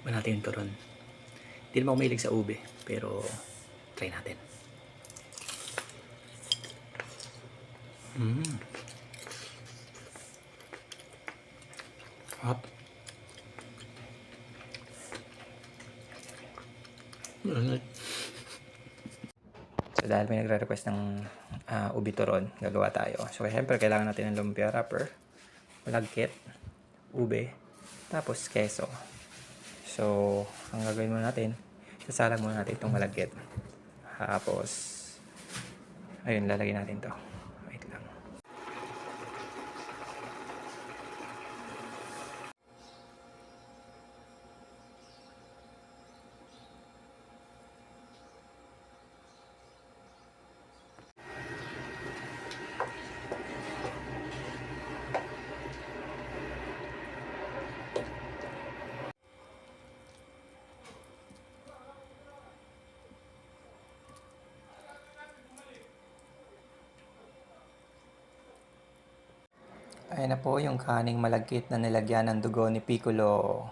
Tikman natin yung turon. Hindi naman ako mahilig sa ube, pero try natin. Hop. So dahil may nagre-request ng ubi turon, gagawa tayo. So syempre kailangan natin ng lumpia wrapper, malagkit, ube, tapos keso. So ang gagawin muna natin, sasalang muna natin itong malagkit. Tapos ayun, lalagyan natin to. Wait lang. Ayan na po yung kaning malagkit na nilagyan ng dugo ni Piccolo.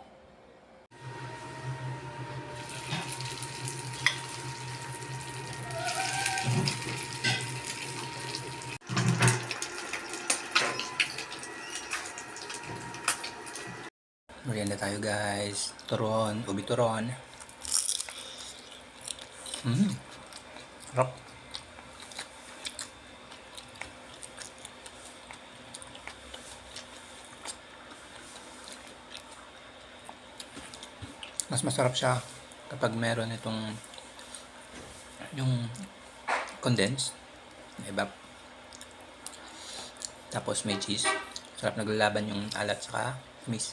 Merienda tayo guys. Turon, ubi turon. Rock. Mas masarap siya kapag meron itong yung condensed, ebap. Tapos may cheese. Sarap naglalaban yung alat saka tamis.